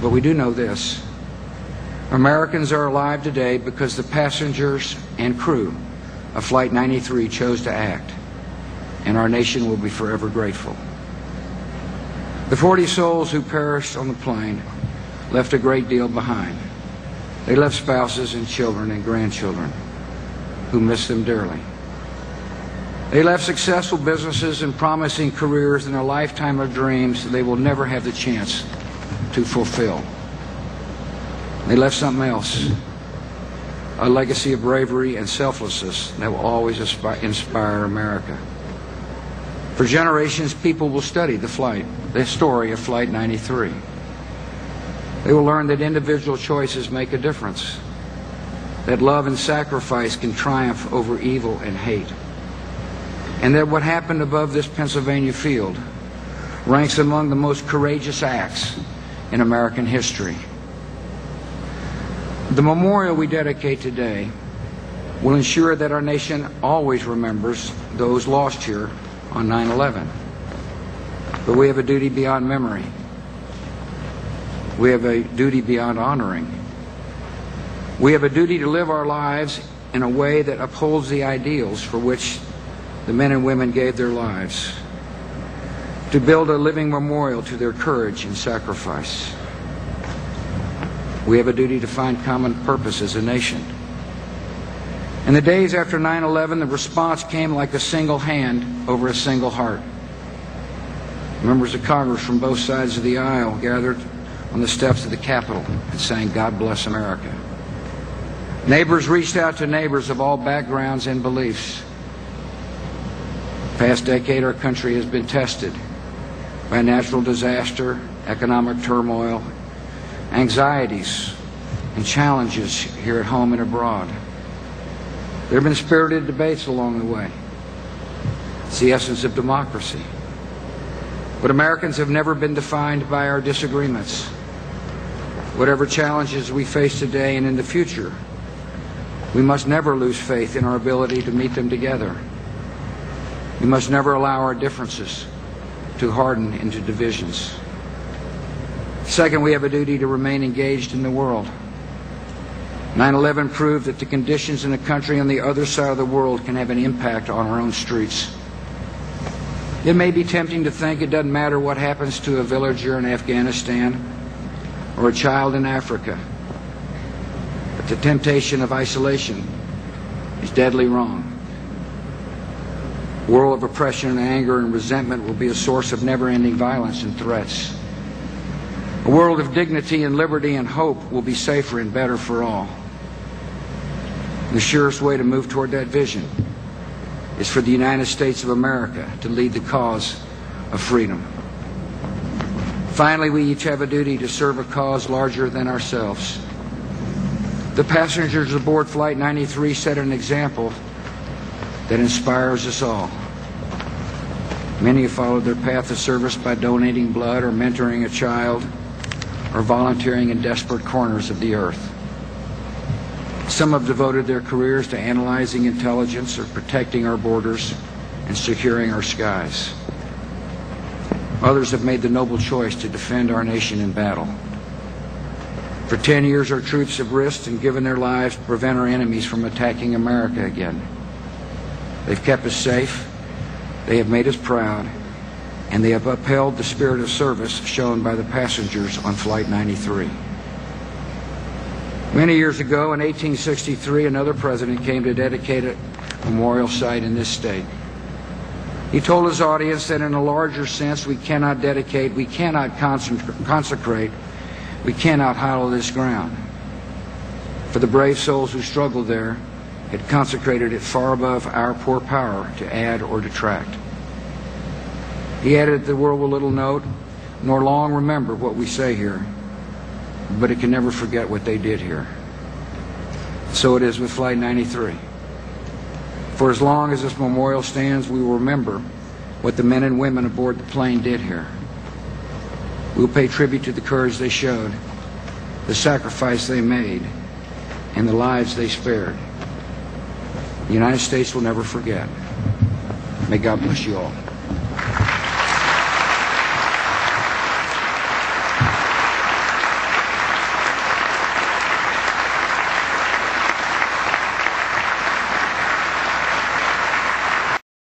But we do know this: Americans are alive today because the passengers and crew of Flight 93 chose to act, and our nation will be forever grateful. The 40 souls who perished on the plane left a great deal behind. They left spouses and children and grandchildren who miss them dearly. They left successful businesses and promising careers and a lifetime of dreams they will never have the chance to fulfill. They left something else, a legacy of bravery and selflessness that will always inspire America. For generations, people will study the story of Flight 93. They will learn that individual choices make a difference, that love and sacrifice can triumph over evil and hate, and that what happened above this Pennsylvania field ranks among the most courageous acts in American history. The memorial we dedicate today will ensure that our nation always remembers those lost here on 9/11. But we have a duty beyond memory. We have a duty beyond honoring. We have a duty to live our lives in a way that upholds the ideals for which the men and women gave their lives, to build a living memorial to their courage and sacrifice. We have a duty to find common purpose as a nation. In the days after 9/11, the response came like a single hand over a single heart. Members of Congress from both sides of the aisle gathered on the steps of the Capitol and sang "God Bless America." Neighbors reached out to neighbors of all backgrounds and beliefs. The past decade, our country has been tested by natural disaster, economic turmoil, anxieties, and challenges here at home and abroad. There have been spirited debates along the way. It's the essence of democracy. But Americans have never been defined by our disagreements. Whatever challenges we face today and in the future, we must never lose faith in our ability to meet them together. We must never allow our differences to harden into divisions. Second, we have a duty to remain engaged in the world. 9/11 proved that the conditions in a country on the other side of the world can have an impact on our own streets. It may be tempting to think it doesn't matter what happens to a villager in Afghanistan or a child in Africa, but the temptation of isolation is deadly wrong. A world of oppression and anger and resentment will be a source of never-ending violence and threats. A world of dignity and liberty and hope will be safer and better for all. The surest way to move toward that vision is for the United States of America to lead the cause of freedom. Finally, we each have a duty to serve a cause larger than ourselves. The passengers aboard Flight 93 set an example that inspires us all. Many have followed their path of service by donating blood or mentoring a child or volunteering in desperate corners of the earth. Some have devoted their careers to analyzing intelligence or protecting our borders and securing our skies. Others have made the noble choice to defend our nation in battle. For 10 years, our troops have risked and given their lives to prevent our enemies from attacking America again. They've kept us safe, they have made us proud, and they have upheld the spirit of service shown by the passengers on Flight 93. Many years ago, in 1863, another president came to dedicate a memorial site in this state. He told his audience that in a larger sense, we cannot dedicate, we cannot consecrate, we cannot hallow this ground. For the brave souls who struggled there had consecrated it far above our poor power to add or detract. He added that the world will little note nor long remember what we say here, but it can never forget what they did here. So it is with Flight 93. For as long as this memorial stands, we will remember what the men and women aboard the plane did here. We will pay tribute to the courage they showed, the sacrifice they made, and the lives they spared. The United States will never forget. May God bless you all.